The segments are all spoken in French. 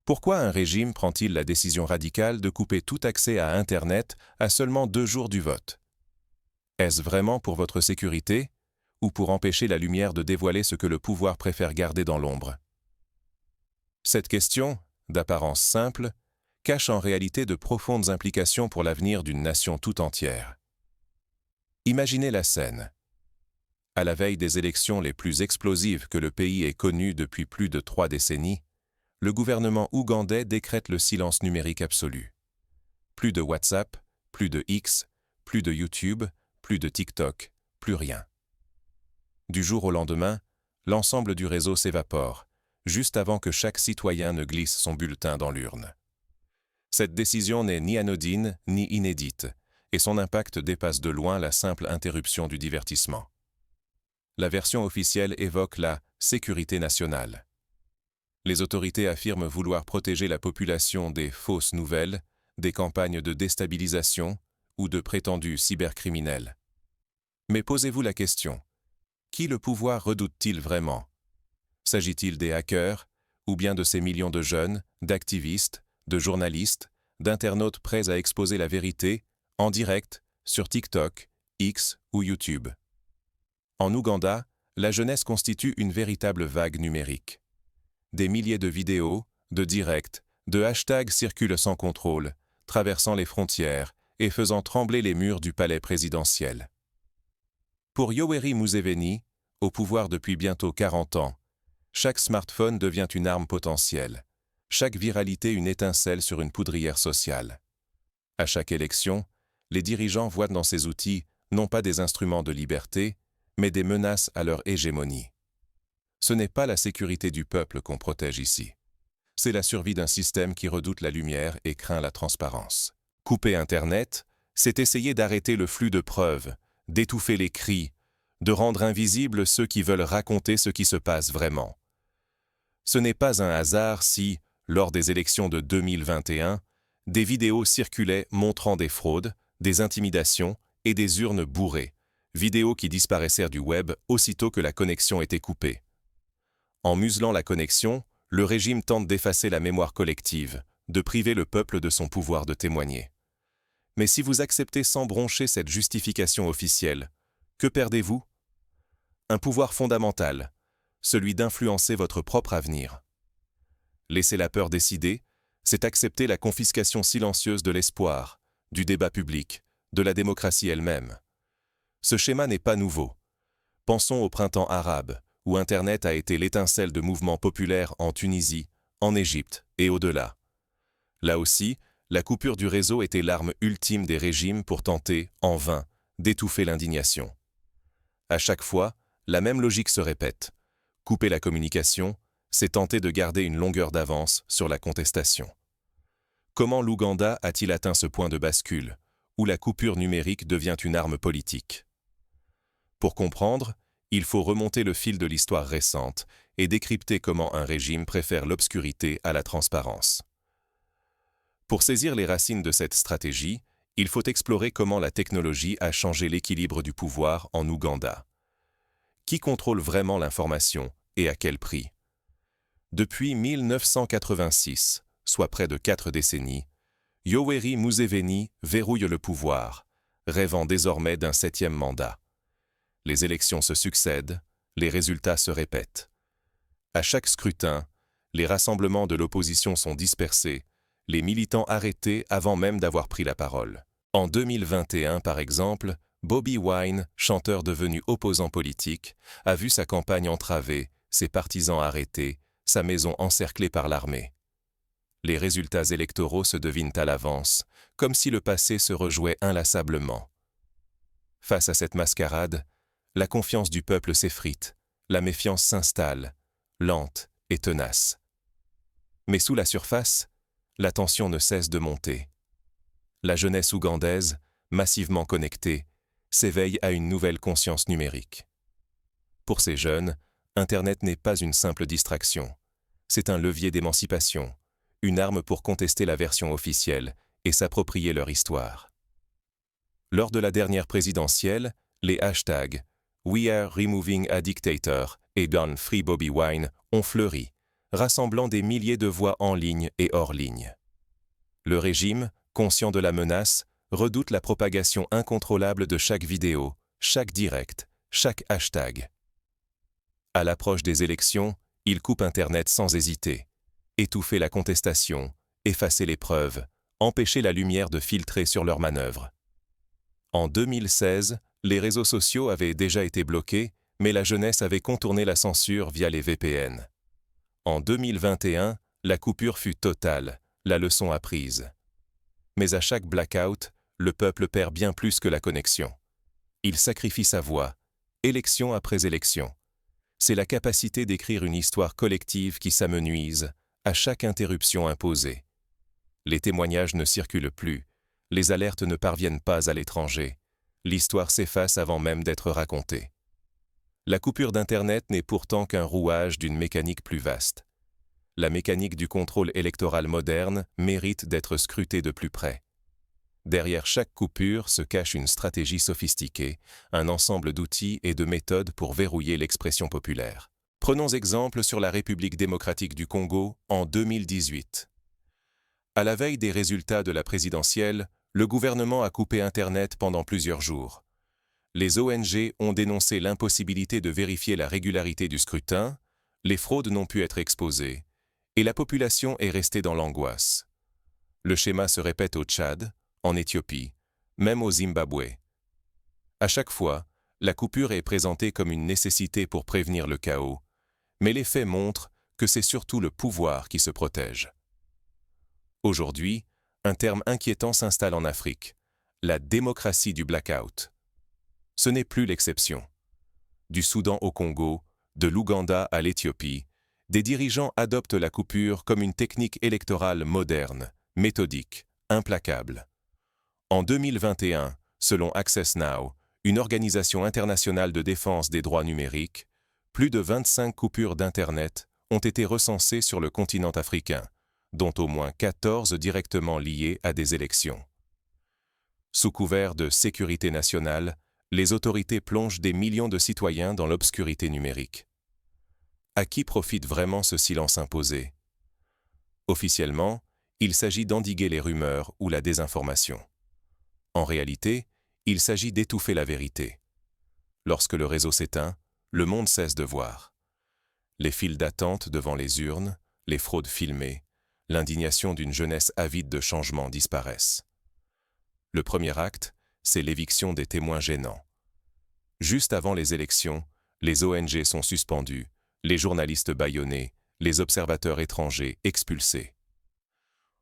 Pourquoi un régime prend-il la décision radicale de couper tout accès à Internet à seulement 2 jours du vote? Est-ce vraiment pour votre sécurité ou pour empêcher la lumière de dévoiler ce que le pouvoir préfère garder dans l'ombre? Cette question, d'apparence simple, cache en réalité de profondes implications pour l'avenir d'une nation tout entière. Imaginez la scène. À la veille des élections les plus explosives que le pays ait connues depuis plus de 3 décennies, le gouvernement ougandais décrète le silence numérique absolu. Plus de WhatsApp, plus de X, plus de YouTube, plus de TikTok, plus rien. Du jour au lendemain, l'ensemble du réseau s'évapore, juste avant que chaque citoyen ne glisse son bulletin dans l'urne. Cette décision n'est ni anodine ni inédite, et son impact dépasse de loin la simple interruption du divertissement. La version officielle évoque la « sécurité nationale ». Les autorités affirment vouloir protéger la population des fausses nouvelles, des campagnes de déstabilisation ou de prétendus cybercriminels. Mais posez-vous la question, qui le pouvoir redoute-t-il vraiment? S'agit-il des hackers, ou bien de ces millions de jeunes, d'activistes, de journalistes, d'internautes prêts à exposer la vérité, en direct, sur TikTok, X ou YouTube? En Ouganda, la jeunesse constitue une véritable vague numérique. Des milliers de vidéos, de directs, de hashtags circulent sans contrôle, traversant les frontières et faisant trembler les murs du palais présidentiel. Pour Yoweri Museveni, au pouvoir depuis bientôt 40 ans, chaque smartphone devient une arme potentielle, chaque viralité une étincelle sur une poudrière sociale. À chaque élection, les dirigeants voient dans ces outils non pas des instruments de liberté, mais des menaces à leur hégémonie. Ce n'est pas la sécurité du peuple qu'on protège ici. C'est la survie d'un système qui redoute la lumière et craint la transparence. Couper Internet, c'est essayer d'arrêter le flux de preuves, d'étouffer les cris, de rendre invisibles ceux qui veulent raconter ce qui se passe vraiment. Ce n'est pas un hasard si, lors des élections de 2021, des vidéos circulaient montrant des fraudes, des intimidations et des urnes bourrées, vidéos qui disparaissèrent du web aussitôt que la connexion était coupée. En muselant la connexion, le régime tente d'effacer la mémoire collective, de priver le peuple de son pouvoir de témoigner. Mais si vous acceptez sans broncher cette justification officielle, que perdez-vous? Un pouvoir fondamental, celui d'influencer votre propre avenir. Laisser la peur décider, c'est accepter la confiscation silencieuse de l'espoir, du débat public, de la démocratie elle-même. Ce schéma n'est pas nouveau. Pensons au printemps arabe, où Internet a été l'étincelle de mouvements populaires en Tunisie, en Égypte et au-delà. Là aussi, la coupure du réseau était l'arme ultime des régimes pour tenter, en vain, d'étouffer l'indignation. À chaque fois, la même logique se répète. Couper la communication, c'est tenter de garder une longueur d'avance sur la contestation. Comment l'Ouganda a-t-il atteint ce point de bascule, où la coupure numérique devient une arme politique? Pour comprendre, il faut remonter le fil de l'histoire récente et décrypter comment un régime préfère l'obscurité à la transparence. Pour saisir les racines de cette stratégie, il faut explorer comment la technologie a changé l'équilibre du pouvoir en Ouganda. Qui contrôle vraiment l'information et à quel prix? Depuis 1986, soit près de 4 décennies, Yoweri Museveni verrouille le pouvoir, rêvant désormais d'un 7e mandat. Les élections se succèdent, les résultats se répètent. À chaque scrutin, les rassemblements de l'opposition sont dispersés, les militants arrêtés avant même d'avoir pris la parole. En 2021, par exemple, Bobi Wine, chanteur devenu opposant politique, a vu sa campagne entravée, ses partisans arrêtés, sa maison encerclée par l'armée. Les résultats électoraux se devinent à l'avance, comme si le passé se rejouait inlassablement. Face à cette mascarade, la confiance du peuple s'effrite, la méfiance s'installe, lente et tenace. Mais sous la surface, la tension ne cesse de monter. La jeunesse ougandaise, massivement connectée, s'éveille à une nouvelle conscience numérique. Pour ces jeunes, Internet n'est pas une simple distraction. C'est un levier d'émancipation, une arme pour contester la version officielle et s'approprier leur histoire. Lors de la dernière présidentielle, les hashtags « We are removing a dictator » et « Don't free Bobi Wine » ont fleuri, rassemblant des milliers de voix en ligne et hors ligne. Le régime, conscient de la menace, redoute la propagation incontrôlable de chaque vidéo, chaque direct, chaque hashtag. À l'approche des élections, il coupe Internet sans hésiter. Étouffer la contestation, effacer les preuves, empêcher la lumière de filtrer sur leurs manœuvres. En 2016, les réseaux sociaux avaient déjà été bloqués, mais la jeunesse avait contourné la censure via les VPN. En 2021, la coupure fut totale, la leçon apprise. Mais à chaque blackout, le peuple perd bien plus que la connexion. Il sacrifie sa voix, élection après élection. C'est la capacité d'écrire une histoire collective qui s'amenuise à chaque interruption imposée. Les témoignages ne circulent plus, les alertes ne parviennent pas à l'étranger, l'histoire s'efface avant même d'être racontée. La coupure d'Internet n'est pourtant qu'un rouage d'une mécanique plus vaste. La mécanique du contrôle électoral moderne mérite d'être scrutée de plus près. Derrière chaque coupure se cache une stratégie sophistiquée, un ensemble d'outils et de méthodes pour verrouiller l'expression populaire. Prenons exemple sur la République démocratique du Congo en 2018. À la veille des résultats de la présidentielle, le gouvernement a coupé Internet pendant plusieurs jours. Les ONG ont dénoncé l'impossibilité de vérifier la régularité du scrutin, les fraudes n'ont pu être exposées, et la population est restée dans l'angoisse. Le schéma se répète au Tchad, en Éthiopie, même au Zimbabwe. À chaque fois, la coupure est présentée comme une nécessité pour prévenir le chaos, mais les faits montrent que c'est surtout le pouvoir qui se protège. Aujourd'hui, un terme inquiétant s'installe en Afrique, la démocratie du blackout. Ce n'est plus l'exception. Du Soudan au Congo, de l'Ouganda à l'Éthiopie, des dirigeants adoptent la coupure comme une technique électorale moderne, méthodique, implacable. En 2021, selon Access Now, une organisation internationale de défense des droits numériques, plus de 25 coupures d'Internet ont été recensées sur le continent africain, dont au moins 14 directement liées à des élections. Sous couvert de sécurité nationale, les autorités plongent des millions de citoyens dans l'obscurité numérique. À qui profite vraiment ce silence imposé? Officiellement, il s'agit d'endiguer les rumeurs ou la désinformation. En réalité, il s'agit d'étouffer la vérité. Lorsque le réseau s'éteint, le monde cesse de voir. Les files d'attente devant les urnes, les fraudes filmées, l'indignation d'une jeunesse avide de changement disparaissent. Le premier acte, c'est l'éviction des témoins gênants. Juste avant les élections, les ONG sont suspendues, les journalistes bâillonnés, les observateurs étrangers expulsés.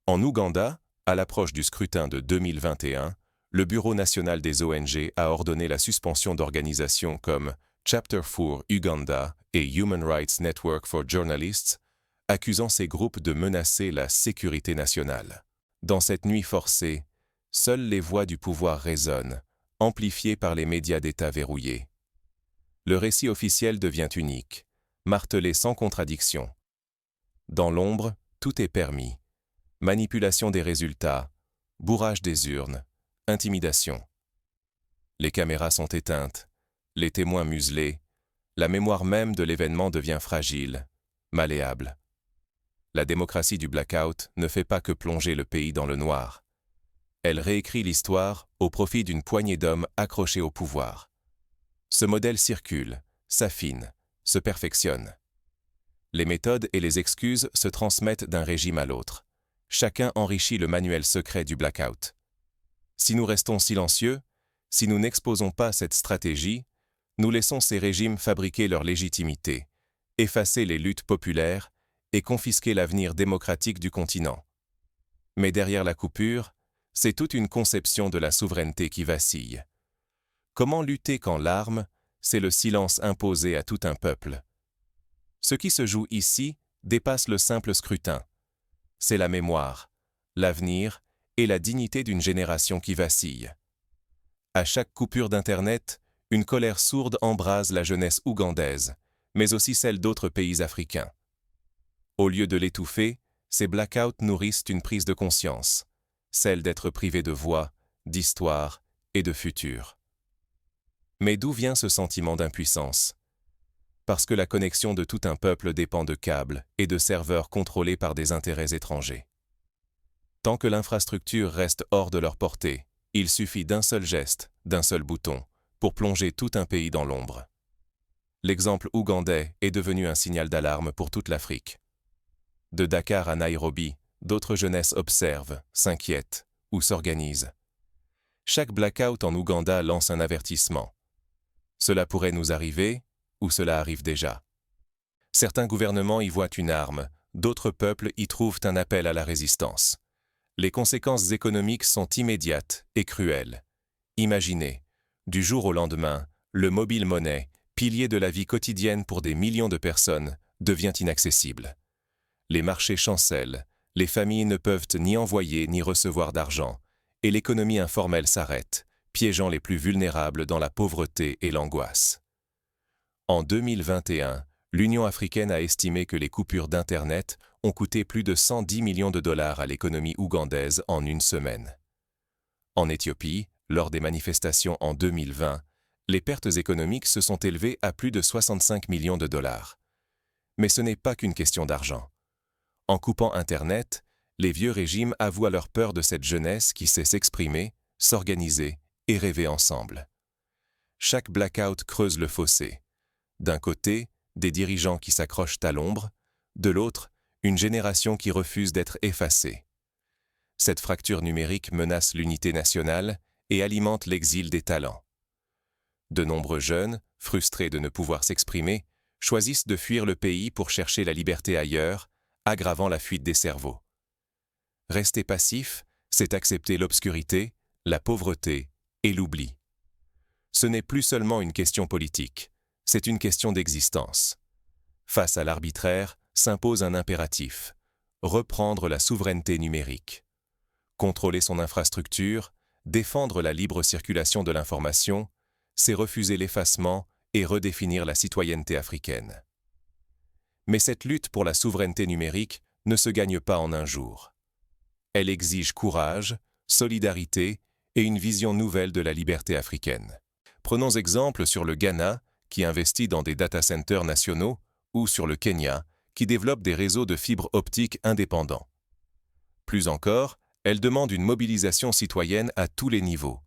En Ouganda, à l'approche du scrutin de 2021, le Bureau national des ONG a ordonné la suspension d'organisations comme Chapter for Uganda et Human Rights Network for Journalists, accusant ces groupes de menacer la sécurité nationale. Dans cette nuit forcée, seules les voix du pouvoir résonnent, amplifiées par les médias d'État verrouillés. Le récit officiel devient unique, martelé sans contradiction. Dans l'ombre, tout est permis. Manipulation des résultats, bourrage des urnes, intimidation. Les caméras sont éteintes, les témoins muselés, la mémoire même de l'événement devient fragile, malléable. La démocratie du blackout ne fait pas que plonger le pays dans le noir. Elle réécrit l'histoire au profit d'une poignée d'hommes accrochés au pouvoir. Ce modèle circule, s'affine, se perfectionne. Les méthodes et les excuses se transmettent d'un régime à l'autre. Chacun enrichit le manuel secret du blackout. Si nous restons silencieux, si nous n'exposons pas cette stratégie, nous laissons ces régimes fabriquer leur légitimité, effacer les luttes populaires et confisquer l'avenir démocratique du continent. Mais derrière la coupure, c'est toute une conception de la souveraineté qui vacille. Comment lutter quand l'arme, c'est le silence imposé à tout un peuple? Ce qui se joue ici dépasse le simple scrutin. C'est la mémoire, l'avenir et la dignité d'une génération qui vacille. À chaque coupure d'Internet, une colère sourde embrase la jeunesse ougandaise, mais aussi celle d'autres pays africains. Au lieu de l'étouffer, ces blackouts nourrissent une prise de conscience, celle d'être privé de voix, d'histoire et de futur. Mais d'où vient ce sentiment d'impuissance? Parce que la connexion de tout un peuple dépend de câbles et de serveurs contrôlés par des intérêts étrangers. Tant que l'infrastructure reste hors de leur portée, il suffit d'un seul geste, d'un seul bouton, pour plonger tout un pays dans l'ombre. L'exemple ougandais est devenu un signal d'alarme pour toute l'Afrique. De Dakar à Nairobi, d'autres jeunesses observent, s'inquiètent ou s'organisent. Chaque blackout en Ouganda lance un avertissement. Cela pourrait nous arriver, ou cela arrive déjà. Certains gouvernements y voient une arme, d'autres peuples y trouvent un appel à la résistance. Les conséquences économiques sont immédiates et cruelles. Imaginez, du jour au lendemain, le mobile money, pilier de la vie quotidienne pour des millions de personnes, devient inaccessible. Les marchés chancellent, les familles ne peuvent ni envoyer ni recevoir d'argent, et l'économie informelle s'arrête, piégeant les plus vulnérables dans la pauvreté et l'angoisse. En 2021, l'Union africaine a estimé que les coupures d'Internet ont coûté plus de 110 millions de dollars à l'économie ougandaise en une semaine. En Éthiopie, lors des manifestations en 2020, les pertes économiques se sont élevées à plus de 65 millions de dollars. Mais ce n'est pas qu'une question d'argent. En coupant Internet, les vieux régimes avouent leur peur de cette jeunesse qui sait s'exprimer, s'organiser et rêver ensemble. Chaque blackout creuse le fossé. D'un côté, des dirigeants qui s'accrochent à l'ombre, de l'autre, une génération qui refuse d'être effacée. Cette fracture numérique menace l'unité nationale et alimente l'exil des talents. De nombreux jeunes, frustrés de ne pouvoir s'exprimer, choisissent de fuir le pays pour chercher la liberté ailleurs, aggravant la fuite des cerveaux. Rester passif, c'est accepter l'obscurité, la pauvreté et l'oubli. Ce n'est plus seulement une question politique, c'est une question d'existence. Face à l'arbitraire, s'impose un impératif, reprendre la souveraineté numérique. Contrôler son infrastructure, défendre la libre circulation de l'information, c'est refuser l'effacement et redéfinir la citoyenneté africaine. Mais cette lutte pour la souveraineté numérique ne se gagne pas en un jour. Elle exige courage, solidarité et une vision nouvelle de la liberté africaine. Prenons exemple sur le Ghana, qui investit dans des data centers nationaux, ou sur le Kenya, qui développe des réseaux de fibres optiques indépendants. Plus encore, elle demande une mobilisation citoyenne à tous les niveaux.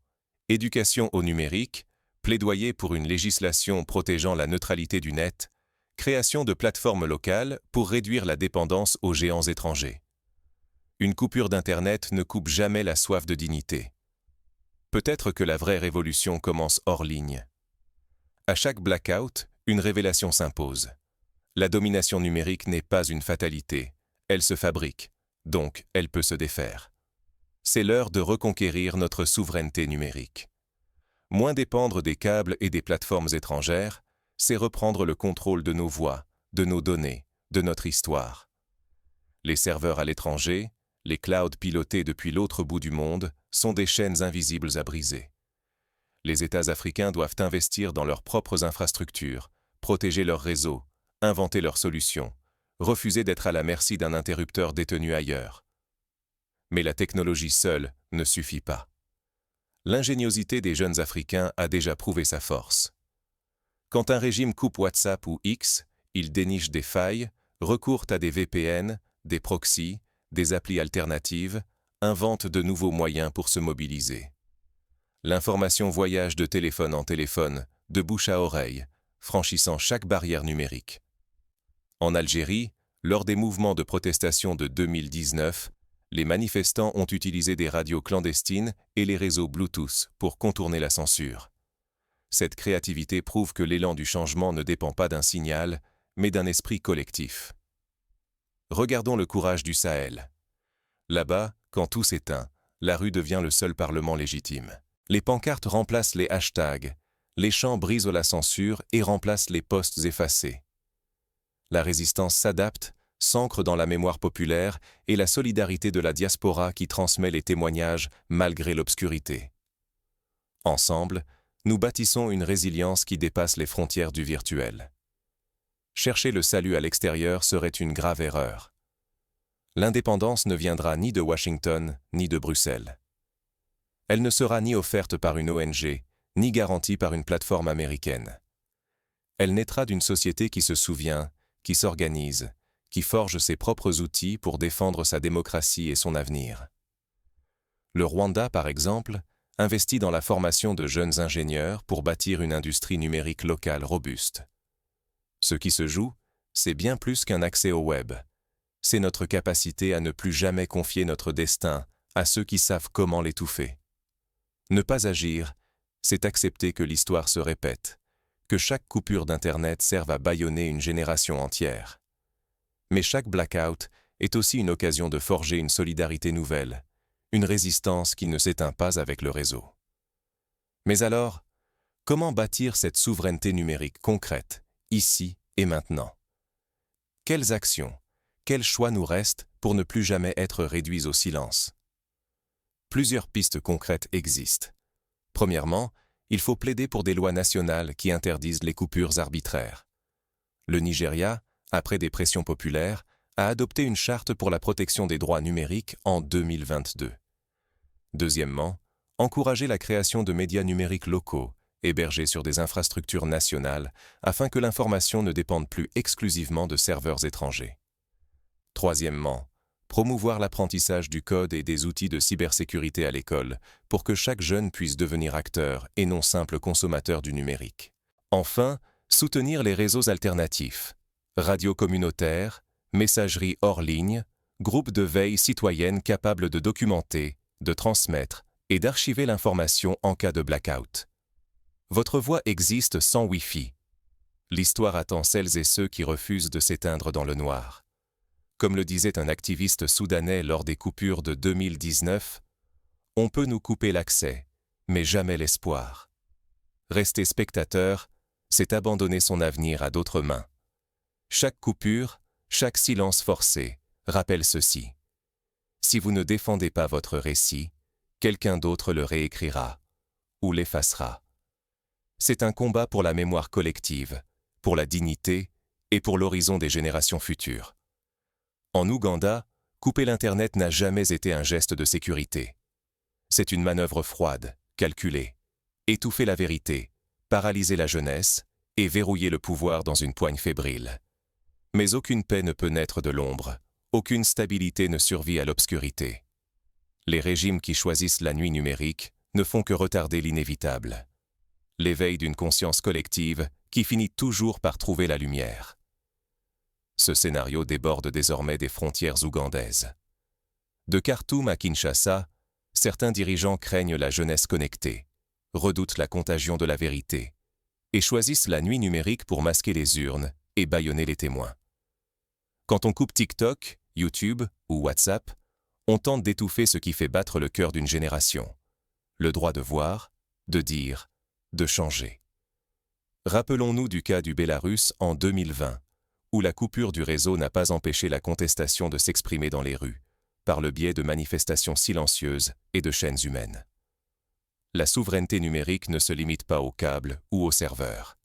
Éducation au numérique, plaidoyer pour une législation protégeant la neutralité du net, création de plateformes locales pour réduire la dépendance aux géants étrangers. Une coupure d'Internet ne coupe jamais la soif de dignité. Peut-être que la vraie révolution commence hors ligne. À chaque blackout, une révélation s'impose. La domination numérique n'est pas une fatalité, elle se fabrique, donc elle peut se défaire. C'est l'heure de reconquérir notre souveraineté numérique. Moins dépendre des câbles et des plateformes étrangères, c'est reprendre le contrôle de nos voix, de nos données, de notre histoire. Les serveurs à l'étranger, les clouds pilotés depuis l'autre bout du monde, sont des chaînes invisibles à briser. Les États africains doivent investir dans leurs propres infrastructures, protéger leurs réseaux, inventer leurs solutions, refuser d'être à la merci d'un interrupteur détenu ailleurs. Mais la technologie seule ne suffit pas. L'ingéniosité des jeunes Africains a déjà prouvé sa force. Quand un régime coupe WhatsApp ou X, il déniche des failles, recourt à des VPN, des proxys, des applis alternatives, invente de nouveaux moyens pour se mobiliser. L'information voyage de téléphone en téléphone, de bouche à oreille, franchissant chaque barrière numérique. En Algérie, lors des mouvements de protestation de 2019, les manifestants ont utilisé des radios clandestines et les réseaux Bluetooth pour contourner la censure. Cette créativité prouve que l'élan du changement ne dépend pas d'un signal, mais d'un esprit collectif. Regardons le courage du Sahel. Là-bas, quand tout s'éteint, la rue devient le seul parlement légitime. Les pancartes remplacent les hashtags, les chants brisent la censure et remplacent les posts effacés. La résistance s'adapte, s'ancre dans la mémoire populaire et la solidarité de la diaspora qui transmet les témoignages malgré l'obscurité. Ensemble, nous bâtissons une résilience qui dépasse les frontières du virtuel. Chercher le salut à l'extérieur serait une grave erreur. L'indépendance ne viendra ni de Washington, ni de Bruxelles. Elle ne sera ni offerte par une ONG, ni garantie par une plateforme américaine. Elle naîtra d'une société qui se souvient, qui s'organise, qui forge ses propres outils pour défendre sa démocratie et son avenir. Le Rwanda, par exemple, investit dans la formation de jeunes ingénieurs pour bâtir une industrie numérique locale robuste. Ce qui se joue, c'est bien plus qu'un accès au web. C'est notre capacité à ne plus jamais confier notre destin à ceux qui savent comment l'étouffer. Ne pas agir, c'est accepter que l'histoire se répète, que chaque coupure d'Internet serve à bâillonner une génération entière. Mais chaque blackout est aussi une occasion de forger une solidarité nouvelle, une résistance qui ne s'éteint pas avec le réseau. Mais alors, comment bâtir cette souveraineté numérique concrète, ici et maintenant? Quelles actions, quels choix nous restent pour ne plus jamais être réduits au silence? Plusieurs pistes concrètes existent. Premièrement, il faut plaider pour des lois nationales qui interdisent les coupures arbitraires. Le Nigeria, après des pressions populaires, a adopté une charte pour la protection des droits numériques en 2022. Deuxièmement, encourager la création de médias numériques locaux, hébergés sur des infrastructures nationales, afin que l'information ne dépende plus exclusivement de serveurs étrangers. Troisièmement, promouvoir l'apprentissage du code et des outils de cybersécurité à l'école, pour que chaque jeune puisse devenir acteur et non simple consommateur du numérique. Enfin, soutenir les réseaux alternatifs, radios communautaires, messageries hors ligne, groupes de veille citoyenne capables de documenter, de transmettre et d'archiver l'information en cas de blackout. Votre voix existe sans Wi-Fi. L'histoire attend celles et ceux qui refusent de s'éteindre dans le noir. Comme le disait un activiste soudanais lors des coupures de 2019, « On peut nous couper l'accès, mais jamais l'espoir. Rester spectateur, c'est abandonner son avenir à d'autres mains. Chaque coupure, chaque silence forcé, rappelle ceci. Si vous ne défendez pas votre récit, quelqu'un d'autre le réécrira ou l'effacera. C'est un combat pour la mémoire collective, pour la dignité et pour l'horizon des générations futures. En Ouganda, couper l'Internet n'a jamais été un geste de sécurité. C'est une manœuvre froide, calculée. Étouffer la vérité, paralyser la jeunesse et verrouiller le pouvoir dans une poigne fébrile. Mais aucune paix ne peut naître de l'ombre, aucune stabilité ne survit à l'obscurité. Les régimes qui choisissent la nuit numérique ne font que retarder l'inévitable. L'éveil d'une conscience collective qui finit toujours par trouver la lumière. Ce scénario déborde désormais des frontières ougandaises. De Khartoum à Kinshasa, certains dirigeants craignent la jeunesse connectée, redoutent la contagion de la vérité, et choisissent la nuit numérique pour masquer les urnes et bâillonner les témoins. Quand on coupe TikTok, YouTube ou WhatsApp, on tente d'étouffer ce qui fait battre le cœur d'une génération. Le droit de voir, de dire, de changer. Rappelons-nous du cas du Bélarus en 2020, où la coupure du réseau n'a pas empêché la contestation de s'exprimer dans les rues, par le biais de manifestations silencieuses et de chaînes humaines. La souveraineté numérique ne se limite pas aux câbles ou aux serveurs.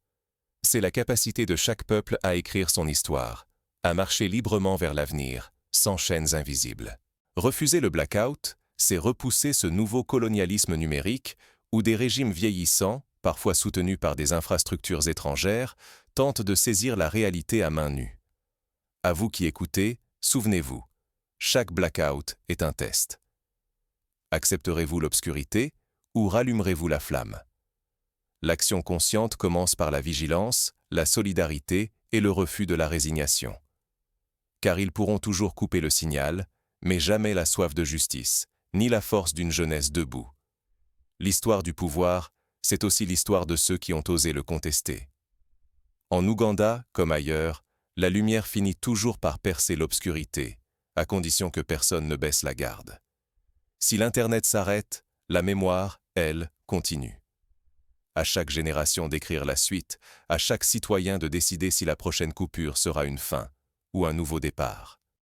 C'est la capacité de chaque peuple à écrire son histoire, à marcher librement vers l'avenir, sans chaînes invisibles. Refuser le blackout, c'est repousser ce nouveau colonialisme numérique où des régimes vieillissants, parfois soutenus par des infrastructures étrangères, tentent de saisir la réalité à main nue. À vous qui écoutez, souvenez-vous, chaque blackout est un test. Accepterez-vous l'obscurité ou rallumerez-vous la flamme? L'action consciente commence par la vigilance, la solidarité et le refus de la résignation. Car ils pourront toujours couper le signal, mais jamais la soif de justice, ni la force d'une jeunesse debout. L'histoire du pouvoir, c'est aussi l'histoire de ceux qui ont osé le contester. En Ouganda, comme ailleurs, la lumière finit toujours par percer l'obscurité, à condition que personne ne baisse la garde. Si l'Internet s'arrête, la mémoire, elle, continue. À chaque génération d'écrire la suite, à chaque citoyen de décider si la prochaine coupure sera une fin ou un nouveau départ.